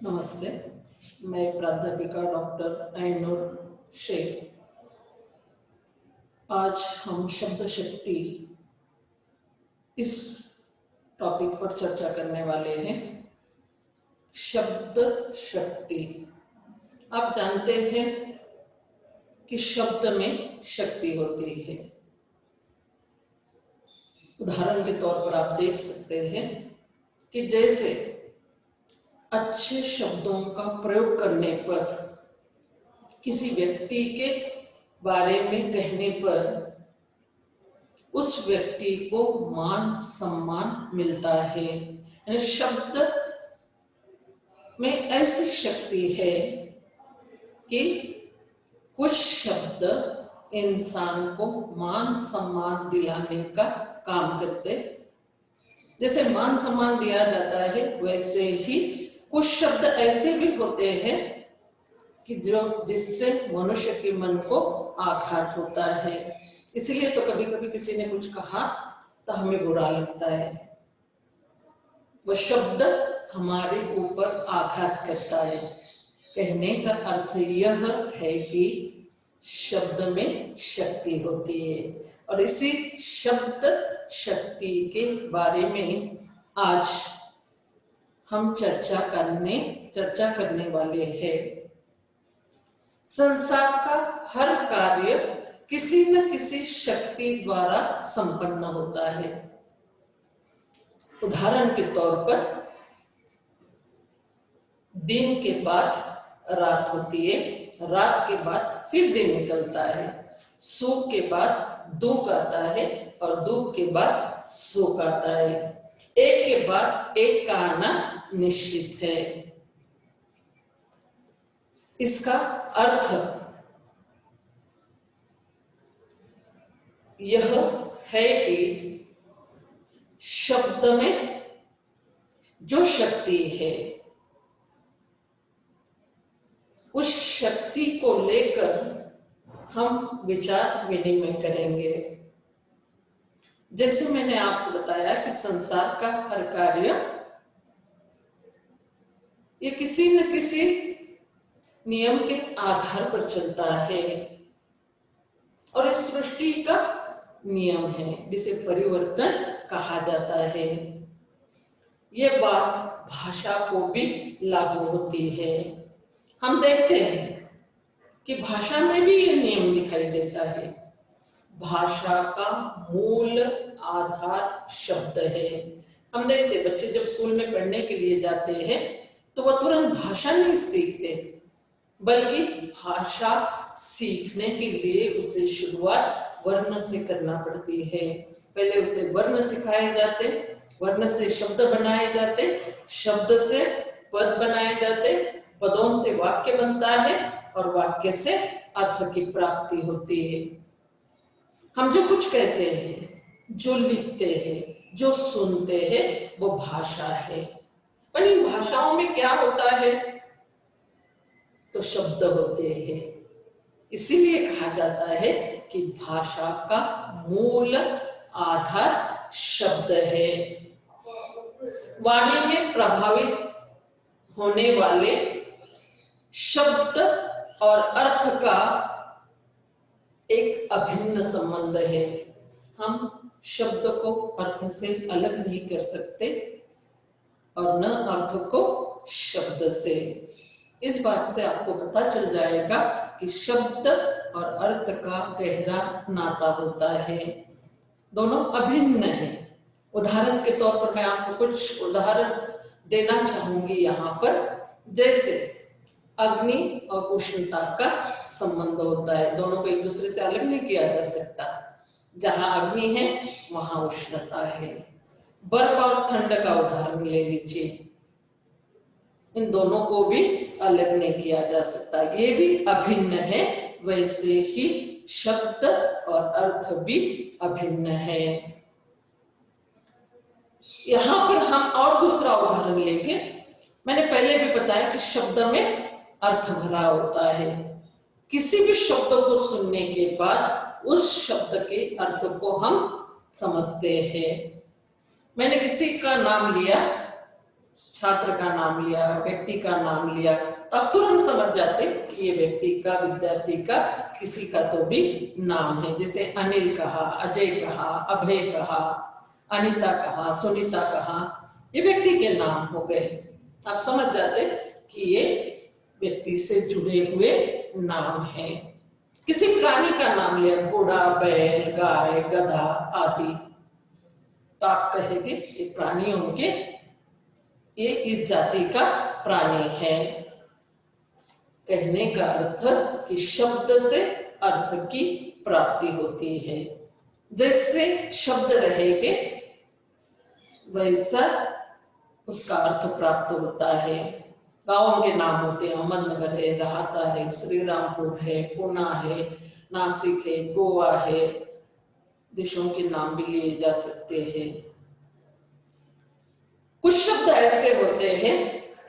नमस्ते। मैं प्राध्यापिका डॉक्टर ऐनुर शेख। आज हम शब्द शक्ति इस टॉपिक पर चर्चा करने वाले हैं। शब्द शक्ति, आप जानते हैं कि शब्द में शक्ति होती है। उदाहरण के तौर पर आप देख सकते हैं कि जैसे अच्छे शब्दों का प्रयोग करने पर, किसी व्यक्ति के बारे में कहने पर उस व्यक्ति को मान सम्मान मिलता है। यानी शब्द में ऐसी शक्ति है कि कुछ शब्द इंसान को मान सम्मान दिलाने का काम करते। जैसे मान सम्मान दिया जाता है, वैसे ही कुछ शब्द ऐसे भी होते हैं कि जिससे मनुष्य के मन को आघात होता है। इसलिए तो कभी कभी किसी ने कुछ कहा तो हमें बुरा लगता है। वह शब्द हमारे ऊपर आघात करता है। कहने का अर्थ यह है कि शब्द में शक्ति होती है, और इसी शब्द शक्ति के बारे में आज हम चर्चा करने वाले हैं। संसार का हर कार्य किसी न किसी शक्ति द्वारा संपन्न होता है। उदाहरण के तौर पर, दिन के बाद रात होती है, रात के बाद फिर दिन निकलता है, सुख के बाद दुख आता है और दुख के बाद सुख आता है। एक के बाद एक का आना निश्चित है। इसका अर्थ यह है कि शब्द में जो शक्ति है, उस शक्ति को लेकर हम विचार विनिमय करेंगे। जैसे मैंने आपको बताया कि संसार का हर कार्य ये किसी न किसी नियम के आधार पर चलता है, और इस सृष्टि का नियम है जिसे परिवर्तन कहा जाता है। यह बात भाषा को भी लागू होती है। हम देखते हैं कि भाषा में भी यह नियम दिखाई देता है। भाषा का मूल आधार शब्द है। हम देखते बच्चे जब स्कूल में पढ़ने के लिए जाते हैं तो वह तुरंत भाषा नहीं सीखते, बल्कि भाषा सीखने के लिए उसे शुरुआत वर्ण से करना पड़ती है। पहले उसे वर्ण सिखाए जाते, वर्ण से शब्द बनाए जाते, शब्द से पद बनाए जाते, पदों से वाक्य बनता है और वाक्य से अर्थ की प्राप्ति होती है। हम जो कुछ कहते हैं, जो लिखते हैं, जो सुनते हैं, वो भाषा है। पर इन भाषाओं में क्या होता है? तो शब्द होते हैं। इसीलिए कहा जाता है कि भाषा का मूल आधार शब्द है। वाणी में प्रभावित होने वाले शब्द और अर्थ का एक अभिन्न संबंध है। हम शब्द को अर्थ से अलग नहीं कर सकते और न अर्थ को शब्द से। इस बात से आपको पता चल जाएगा कि शब्द और अर्थ का गहरा नाता होता है। दोनों अभिन्न हैं। उदाहरण के तौर पर मैं आपको कुछ उदाहरण देना चाहूंगी यहाँ पर। जैसे अग्नि और उष्णता का संबंध होता है। दोनों को एक दूसरे से अलग नहीं किया जा सकता। जहां अग्नि है वहां उष्णता है। बर्फ और ठंड का उदाहरण ले लीजिए। इन दोनों को भी अलग नहीं किया जा सकता। ये भी अभिन्न है, वैसे ही शब्द और अर्थ भी अभिन्न है। यहाँ पर हम और दूसरा उदाहरण लेंगे। मैंने पहले भी बताया कि शब्द में अर्थ भरा होता है। किसी भी शब्द को सुनने के बाद उस शब्द के अर्थ को हम समझते हैं। मैंने किसी का नाम लिया, छात्र का नाम लिया, व्यक्ति का नाम लिया, तो आप तुरंत समझ जाते कि ये व्यक्ति का, विद्यार्थी का, किसी का तो भी नाम है। जैसे अनिल कहा, अजय कहा, अभय कहा, अनीता कहा, सुनीता कहा, ये व्यक्ति के नाम हो गए। आप समझ जाते कि ये व्यक्ति से जुड़े हुए नाम है। किसी प्राणी का नाम लिया, घोड़ा, बैल, गाय, गधा आदि, तो आप कहेंगे ये प्राणियों के, ये इस जाति का प्राणी है। कहने का अर्थ कि शब्द से अर्थ की प्राप्ति होती है। जैसे शब्द रहेंगे वैसा उसका अर्थ प्राप्त होता है। गांवों के नाम होते हैं, अहमदनगर है, राहता है, श्रीरामपुर है, पूना है, नासिक है, गोवा है, देशों के नाम भी लिए जा सकते हैं। कुछ शब्द ऐसे होते हैं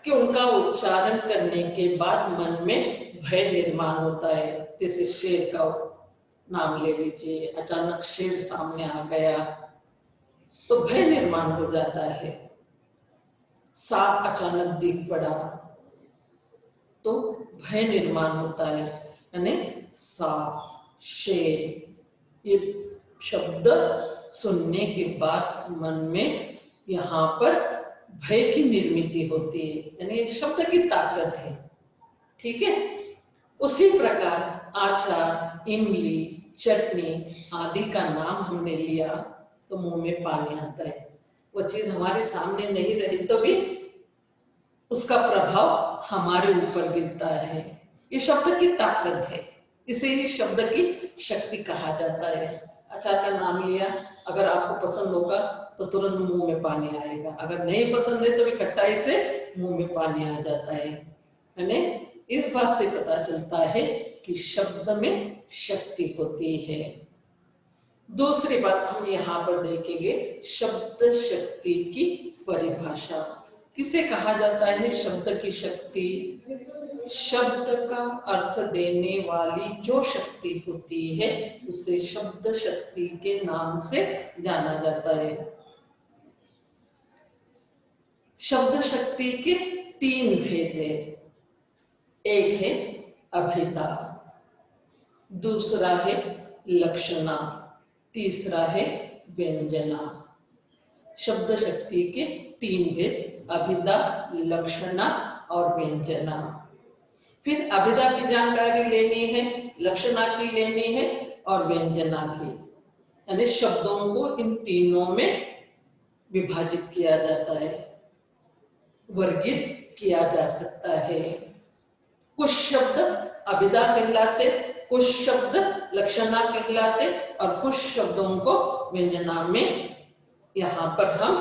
कि उनका उच्चारण करने के बाद मन में भय निर्माण होता है। जैसे शेर का नाम ले लीजिए, अचानक शेर सामने आ गया तो भय निर्माण हो जाता है। सांप अचानक दिख पड़ा तो भय निर्माण होता है। यानी सांप, शेर, ये शब्द सुनने के बाद मन में यहाँ पर भय की निर्मिति होती है। यानी शब्द की ताकत है। ठीक है। उसी प्रकार आचार, इमली, चटनी आदि का नाम हमने लिया तो मुंह में पानी आता है। वो चीज हमारे सामने नहीं रही तो भी उसका प्रभाव हमारे ऊपर गिरता है। ये शब्द की ताकत है, इसे ही शब्द की शक्ति कहा जाता है। अचार का नाम लिया, अगर आपको पसंद होगा तो तुरंत मुंह में पानी आएगा, अगर नहीं पसंद है तो भी खट्टाई से मुंह में पानी आ जाता है। यानी इस बात से पता चलता है कि शब्द में शक्ति होती है। दूसरी बात हम यहाँ पर देखेंगे, शब्द शक्ति की परिभाषा। किसे कहा जाता है शब्द की शक्ति? शब्द का अर्थ देने वाली जो शक्ति होती है उसे शब्द शक्ति के नाम से जाना जाता है। शब्द शक्ति के तीन भेद है। एक है अभिधा, दूसरा है लक्षणा, तीसरा है व्यंजना। शब्द शक्ति के तीन भेद, अभिधा, लक्षणा और व्यंजना। फिर अभिधा की जानकारी लेनी है, लक्षणा की लेनी है और व्यंजना की। यानी शब्दों को इन तीनों में विभाजित किया जाता है, वर्गित किया जा सकता है। कुछ शब्द अभिधा कहलाते, कुछ शब्द लक्षणा कहलाते और कुछ शब्दों को व्यंजना में यहाँ पर हम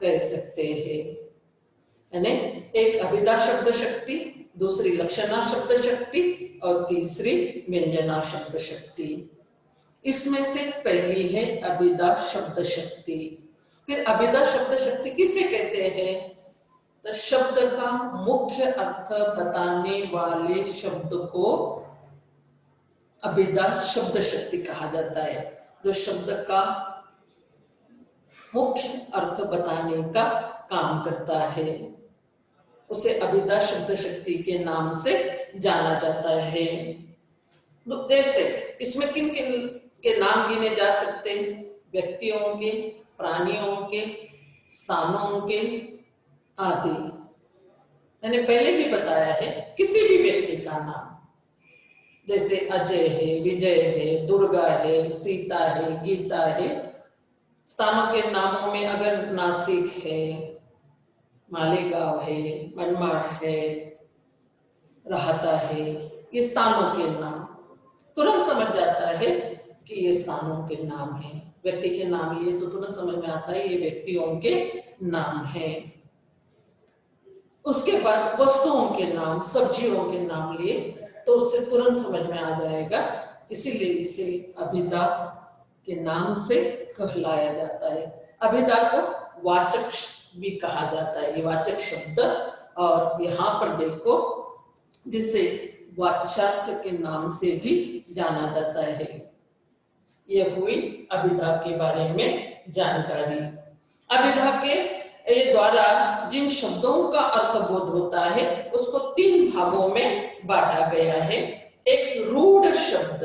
कह सकते हैं। यानी एक अभिधा शब्द शक्ति, दूसरी लक्षणा शब्द शक्ति और तीसरी व्यंजना शब्द शक्ति। इसमें से पहली है अभिधा शब्द शक्ति। फिर अभिधा शब्द शक्ति किसे कहते हैं? तो शब्द का मुख्य अर्थ बताने वाले शब्द को अभिधा शब्द शक्ति कहा जाता है। जो शब्द का मुख्य अर्थ बताने का काम करता है उसे अभिधा शब्द शक्ति के नाम से जाना जाता है। जैसे इसमें किन किन के नाम गिने जा सकते हैं? व्यक्तियों के, प्राणियों के, स्थानों के आदि। मैंने पहले भी बताया है, किसी भी व्यक्ति का नाम, जैसे अजय है, विजय है, दुर्गा है, सीता है, गीता है। स्थानों के नामों में अगर नासिक है, मालेगांव है, मनमाड़ है, राहता है, ये स्थानों के नाम, तुरंत समझ जाता है कि ये स्थानों के नाम है। व्यक्ति के नाम लिए तो तुरंत समझ में आता है ये व्यक्तियों के नाम है। उसके बाद वस्तुओं के नाम, सब्जियों के नाम लिए तो उससे तुरंत समझ में आ जाएगा, इसीलिए इसे अभिधा के नाम से कहलाया जाता है। अभिधा को वाचक भी कहा जाता है, ये वाचक शब्द। और यहाँ पर देखो, जिसे वाच्यार्थ के नाम से भी जाना जाता है। यह हुई अभिधा के बारे में जानकारी। अभिधा के ये द्वारा जिन शब्दों का अर्थबोध होता है उसको 3 भागों में बांटा गया है। एक रूढ़ शब्द,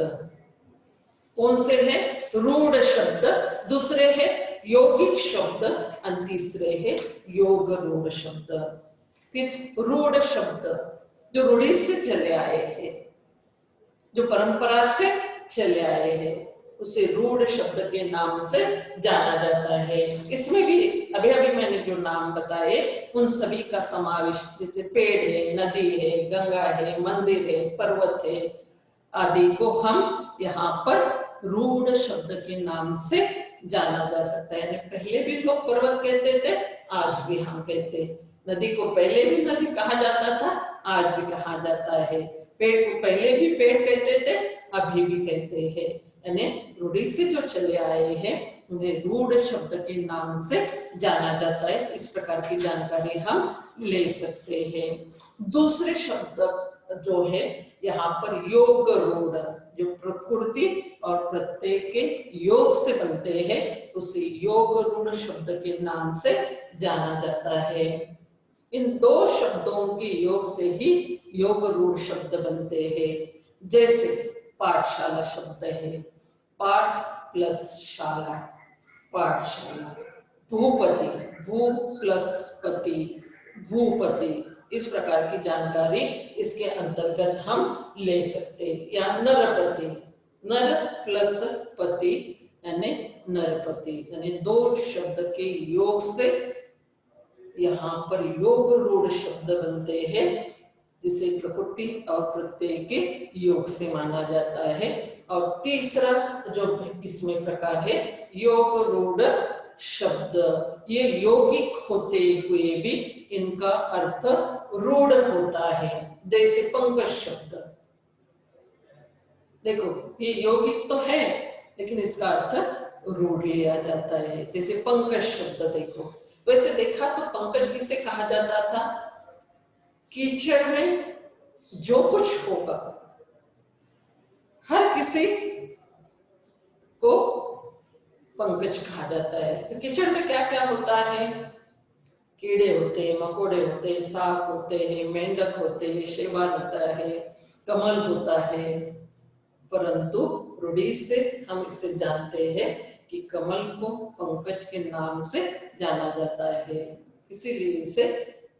कौन से है? रूढ़ शब्द। दूसरे है यौगिक शब्द और तीसरे है योग रूढ़ शब्द। फिर रूढ़ शब्द जो रूढ़ी से चले आए हैं, जो परंपरा से चले आए हैं, उसे रूढ़ शब्द के नाम से जाना जाता है। इसमें भी अभी अभी मैंने जो नाम बताए उन सभी का समावेश, जैसे पेड़ है, नदी है, गंगा है, मंदिर है, पर्वत है आदि को हम यहाँ पर रूढ़ शब्द के नाम से जाना जा सकता है। पहले भी लोग पर्वत कहते थे, आज भी हम कहते। नदी को पहले भी नदी कहा जाता था, आज भी कहा जाता है। पेड़ को पहले भी पेड़ कहते थे, अभी भी कहते हैं। यानी रूढ़ी से जो चले आए हैं उन्हें रूढ़ शब्द के नाम से जाना जाता है। इस प्रकार की जानकारी हम ले सकते हैं। दूसरे शब्द जो है यहाँ पर योग रूढ़, जो प्रकृति और प्रत्यय के योग से बनते हैं, उसे योग रूढ़ शब्द के नाम से जाना जाता है। इन 2 शब्दों के योग से ही योग रूढ़ शब्द बनते हैं। जैसे पाठशाला शब्द है, पाठ प्लस शाला, पाठशाला। भूपति, भू प्लस पति, भूपति। इस प्रकार की जानकारी इसके अंतर्गत हम ले सकते हैं। या नरपति, नर प्लस पति यानी नरपति, यानी 2 शब्द के योग से यहाँ पर योग रूढ़ शब्द बनते हैं, जिसे प्रकृति और प्रत्यय के योग से माना जाता है। और तीसरा जो इसमें प्रकार है योग रूढ़ शब्द, ये यौगिक होते हुए भी इनका अर्थ रूढ़ होता है। जैसे पंकज शब्द, देखो ये यौगिक तो है लेकिन इसका अर्थ रूढ़ लिया जाता है। जैसे पंकज शब्द देखो, वैसे देखा तो पंकज किसे कहा जाता था? कीचड़ में जो कुछ होगा, हर किसी को पंकज कहा जाता है। तो कीचड़ में क्या क्या होता है? कीड़े होते हैं, मकोड़े होते हैं, सांप होते हैं, मेंढक होते हैं, शैवाल होता है, कमल होता है। परंतु रूढ़ी से हम इसे जानते हैं कि कमल को पंकज के नाम से जाना जाता है, इसीलिए इसे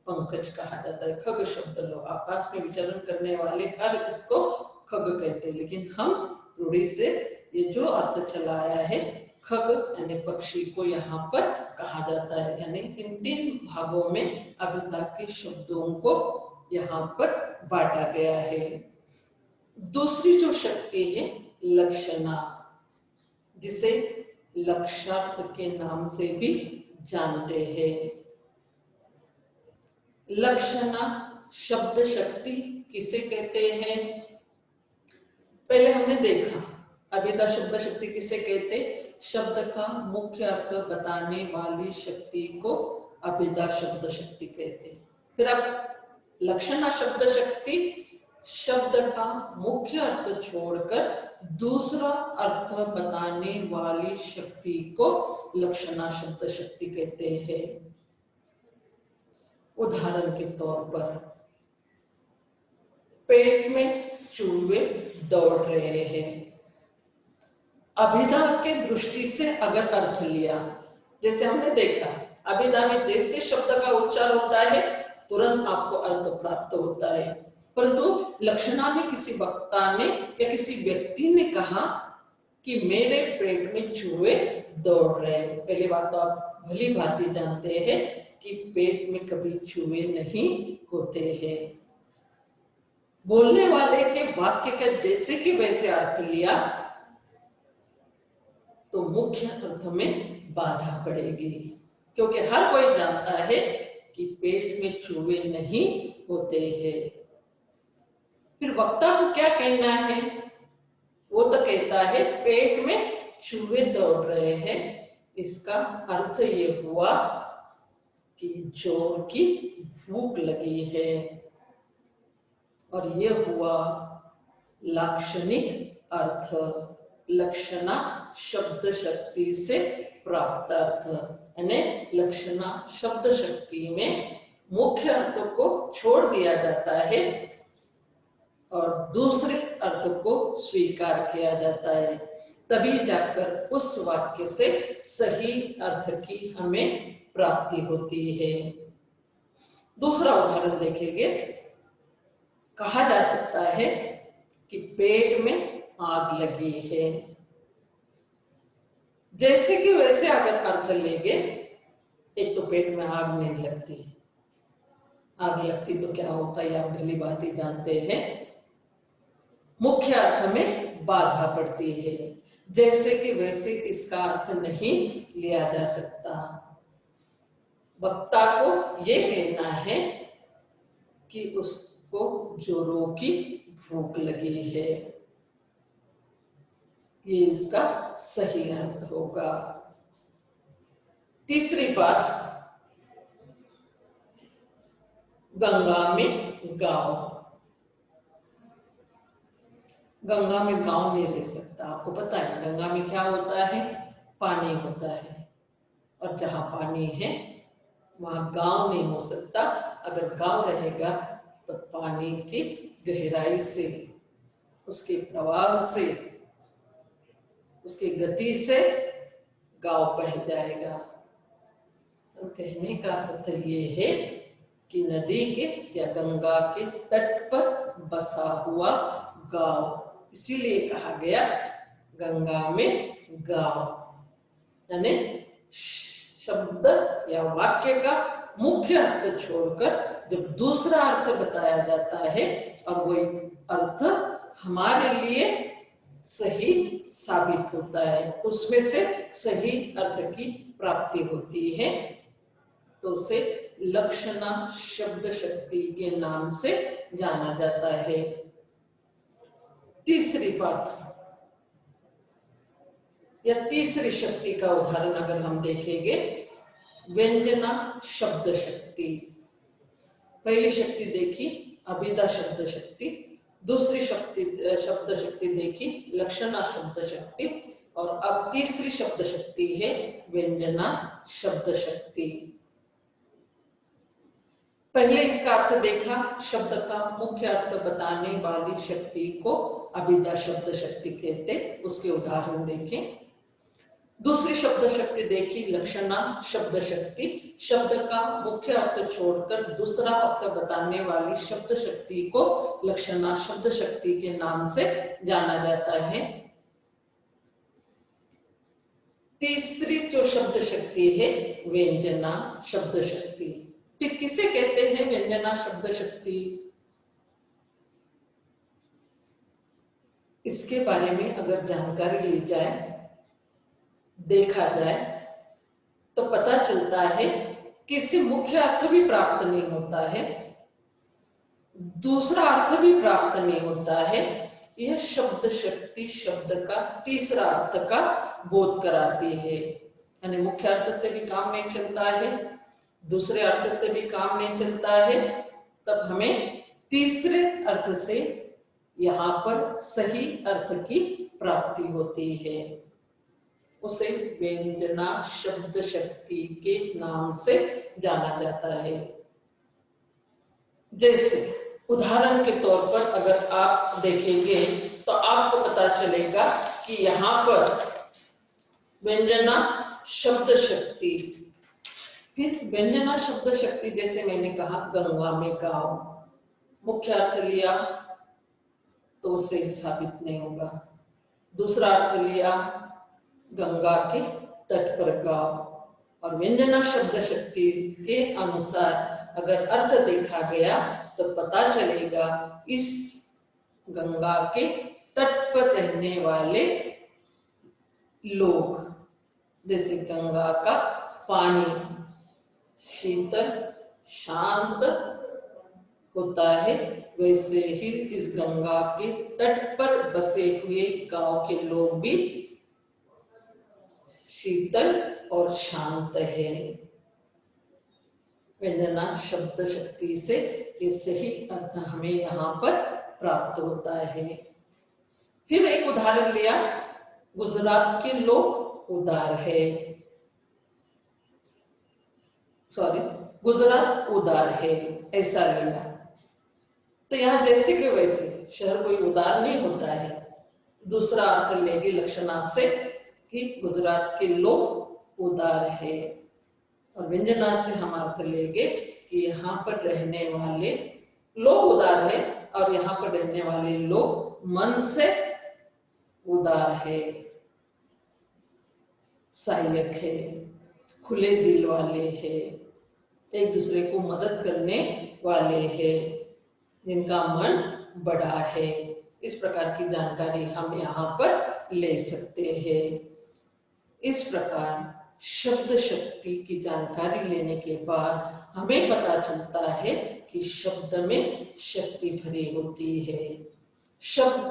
पंकज कहा जाता है। खग शब्द, लोग आकाश में विचरण करने वाले हर इसको खग कहते हैं, लेकिन हम रूढ़ी से ये जो अर्थ चला आया है खग यानी पक्षी को यहाँ पर कहा जाता है। यानी इन 3 भागों में अभिधा के शब्दों को यहाँ पर बांटा गया है। दूसरी जो शक्ति है लक्षणा, जिसे लक्षार्थ के नाम से भी जानते हैं। लक्षणा शब्द शक्ति किसे कहते हैं? पहले हमने देखा अभिधा शब्द शक्ति किसे कहते? शब्द का मुख्य अर्थ बताने वाली शक्ति को अभिधा शब्द शक्ति कहते। फिर अब लक्षणा शब्द शक्ति शब्द का मुख्य अर्थ छोड़कर दूसरा अर्थ बताने वाली शक्ति को लक्षणा शब्द शक्ति कहते हैं। उदाहरण के तौर पर पेट में चूहे दौड़ रहे हैं, अभिधा के दृष्टि से अगर अर्थ लिया, जैसे हमने देखा अभिधा में जैसे शब्द का उच्चार होता है तुरंत आपको अर्थ प्राप्त होता है। परंतु लक्षणा में किसी वक्ता ने या किसी व्यक्ति ने कहा कि मेरे पेट में चूहे दौड़ रहे हैं। पहली बात तो आप भली भांति जानते हैं कि पेट में कभी चूहे नहीं होते हैं। बोलने वाले के वाक्य का जैसे कि वैसे अर्थ लिया तो मुख्य अर्थ में बाधा पड़ेगी, क्योंकि हर कोई जानता है कि पेट में चूहे नहीं होते हैं। फिर वक्ता को क्या कहना है? वो तो कहता है पेट में चूहे दौड़ रहे हैं, इसका अर्थ ये हुआ कि जोर की भूख लगी है, और ये हुआ लाक्षणिक अर्थ, लक्षणा शब्द शक्ति से प्राप्त अर्थ। यानी लक्षणा शब्द शक्ति में मुख्य अर्थ को छोड़ दिया जाता है और दूसरे अर्थ को स्वीकार किया जाता है, तभी जाकर उस वाक्य से सही अर्थ की हमें प्राप्ति होती है। दूसरा उदाहरण देखेंगे। कहा जा सकता है कि पेट में आग लगी है। जैसे कि वैसे अगर अर्थ लेंगे, एक तो पेट में आग नहीं लगती, आग लगती तो क्या होता है आप भली बात ही जानते हैं, मुख्य अर्थ में बाधा पड़ती है। जैसे कि वैसे इसका अर्थ नहीं लिया जा सकता। वक्ता को ये कहना है कि उसको जोरों की भूख लगी है, ये इसका सही अर्थ होगा। तीसरी बात, गंगा में गांव। गंगा में गांव नहीं रह सकता। आपको पता है गंगा में क्या होता है, पानी होता है, और जहां पानी है वहां गांव नहीं हो सकता। अगर गांव रहेगा तो पानी की गहराई से, उसके प्रवाह से, उसकी गति से गांव बह जाएगा। तो कहने का अर्थ ये है कि नदी के या गंगा के तट पर बसा हुआ गांव, इसीलिए कहा गया गंगा में गांव। यानी शब्द या वाक्य का मुख्य अर्थ छोड़कर जब दूसरा अर्थ बताया जाता है और वही अर्थ हमारे लिए सही साबित होता है, उसमें से सही अर्थ की प्राप्ति होती है, तो उसे लक्षणा शब्द शक्ति के नाम से जाना जाता है। तीसरी बात या तीसरी शक्ति का उदाहरण अगर हम देखेंगे, व्यंजना शब्द शक्ति। पहली शक्ति देखी अभिधा शब्द शक्ति, दूसरी शब्द शक्ति देखी लक्षणा शब्द शक्ति, और अब तीसरी शब्द शक्ति है व्यंजना शब्द शक्ति। पहले इसका अर्थ देखा, शब्द का मुख्य अर्थ बताने वाली शक्ति को अभिधा शब्द शक्ति कहते, उसके उदाहरण देखें। दूसरी शब्द शक्ति देखी लक्षणा शब्द शक्ति, शब्द का मुख्य अर्थ छोड़कर दूसरा अर्थ बताने वाली शब्द शक्ति को लक्षणा शब्द शक्ति के नाम से जाना जाता है। तीसरी जो शब्द शक्ति है व्यंजना शब्द शक्ति। फिर किसे कहते हैं व्यंजना शब्द शक्ति? इसके बारे में अगर जानकारी ली जाए, देखा जाए, तो पता चलता है कि इससे मुख्य अर्थ भी प्राप्त नहीं होता है, दूसरा अर्थ भी प्राप्त नहीं होता है। यह शब्द शक्ति शब्द का तीसरा अर्थ का बोध कराती है। यानी मुख्य अर्थ से भी काम नहीं चलता है, दूसरे अर्थ से भी काम नहीं चलता है, तब हमें तीसरे अर्थ से यहाँ पर सही अर्थ की प्राप्ति होती है। उसे व्यंजना शब्द शक्ति के नाम से जाना जाता है। जैसे उदाहरण के तौर पर अगर आप देखेंगे तो आपको पता चलेगा कि यहाँ पर व्यंजना शब्द शक्ति, फिर व्यंजना शब्द शक्ति जैसे मैंने कहा गंगा में गांव, मुख्य अर्थ लिया तो सही साबित नहीं होगा, दूसरा अर्थ लिया गंगा के तट पर गांव, और व्यंजना शब्द शक्ति के अनुसार अगर अर्थ देखा गया तो पता चलेगा इस गंगा के तट पर रहने वाले लोग, जैसे गंगा का पानी शीतल शांत होता है, वैसे ही इस गंगा के तट पर बसे हुए गांव के लोग भी शीतल और शांत है। व्यंजना शब्द शक्ति से ये सही अर्थ हमें यहाँ पर प्राप्त होता है। फिर एक उदाहरण लिया, गुजरात के लोग उदार है। सॉरी, गुजरात उदार है, ऐसा लिया। तो यहाँ जैसे कि वैसे शहर कोई उदार नहीं होता है। दूसरा अर्थ लेगी लक्षणार्थ से कि गुजरात के लोग उदार है, और व्यंजनार्थ से हम अर्थ लेंगे कि यहाँ पर रहने वाले लोग उदार है और यहाँ पर रहने वाले लोग मन से उदार है, सहायक है, खुले दिल वाले हैं, एक दूसरे को मदद करने वाले हैं, जिनका मन बड़ा है। इस प्रकार की जानकारी हम यहाँ पर ले सकते हैं। इस प्रकार शब्द शक्ति की जानकारी लेने के बाद हमें पता चलता है कि शब्द में शक्ति भरी होती है। शब्द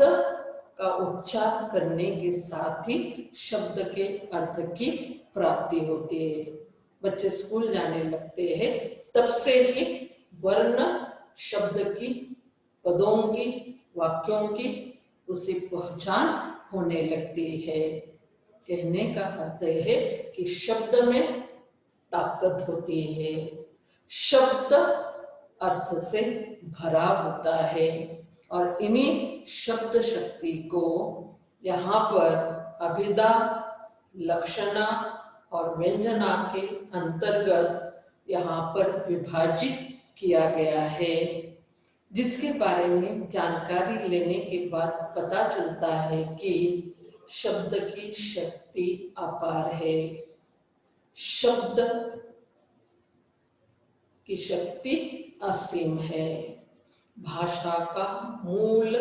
का उच्चार करने के साथ ही शब्द के अर्थ की प्राप्ति होती है। बच्चे स्कूल जाने लगते हैं तब से ही वर्ण शब्द की, पदों की, वाक्यों की उसे पहचान होने लगती है। कहने का अर्थ है कि शब्द में ताकत होती है, शब्द अर्थ से भरा होता है, और इन्हीं शब्द शक्ति को यहाँ पर अभिधा, लक्षणा और व्यंजना के अंतर्गत यहाँ पर विभाजित किया गया है, जिसके बारे में जानकारी लेने के बाद पता चलता है कि शब्द की शक्ति अपार है। शब्द की शक्ति असीम है। भाषा का मूल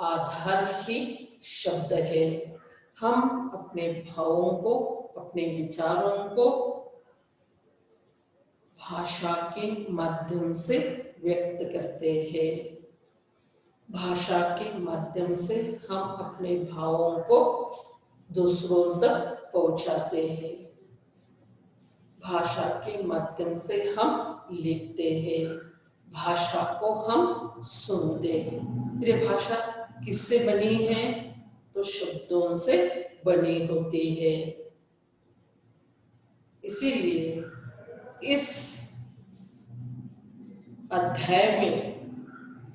आधार ही शब्द है। हम अपने भावों को, अपने विचारों को भाषा के माध्यम से व्यक्त करते हैं। भाषा के माध्यम से हम अपने भावों को दूसरों तक पहुंचाते हैं। भाषा के माध्यम से हम लिखते हैं, भाषा को हम सुनते हैं। ये भाषा किससे बनी है? तो शब्दों से बनी होती है। इसीलिए इस अध्याय में,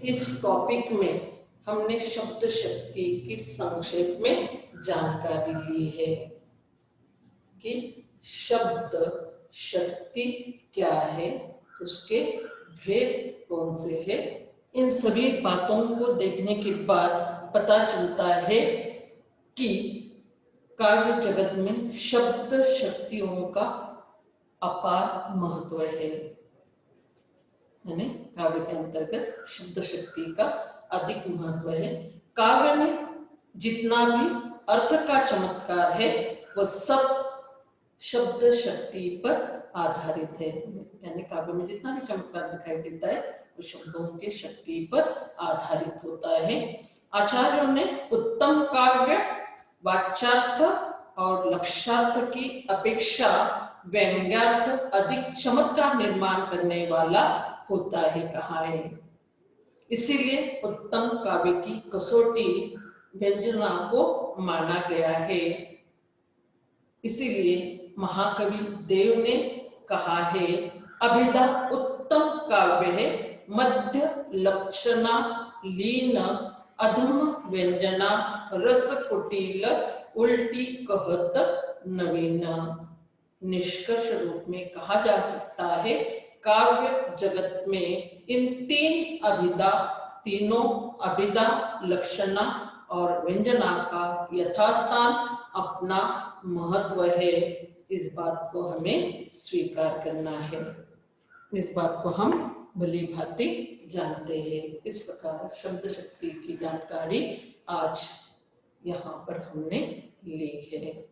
इस टॉपिक में हमने शब्द शक्ति की संक्षेप में जानकारी ली है कि शब्द शक्ति क्या है, उसके भेद कौन से है। इन सभी बातों को देखने के बाद पता चलता है कि काव्य जगत में शब्द शक्तियों का अपार महत्व है। यानी काव्य के अंतर्गत शब्द शक्ति का अधिक महत्व है। काव्य में जितना भी अर्थ का चमत्कार है वह सब शब्द शक्ति पर आधारित है। यानी काव्य में जितना भी चमत्कार दिखाई देता है वो शब्दों के शक्ति पर आधारित होता है। आचार्यों ने उत्तम काव्य वाच्यार्थ और लक्ष्यार्थ की अपेक्षा व्यंग्यार्थ अधिक चमत्कार निर्माण करने वाला होता है कहा है। इसीलिए उत्तम काव्य की कसौटी व्यंजना को माना गया है। इसीलिए महाकवि देव ने कहा है, अभिधा उत्तम काव्य है, मध्य लक्षणा लीन अधम व्यंजना रस कुटिल उल्टी कहत नवीन। निष्कर्ष रूप में कहा जा सकता है काव्य जगत में इन तीन अभिधा, तीनों अभिधा, लक्षणा और व्यंजना का यथास्थान अपना महत्व है। इस बात को हमें स्वीकार करना है। इस बात को हम भली भांति जानते हैं। इस प्रकार शब्द शक्ति की जानकारी आज यहाँ पर हमने ली है।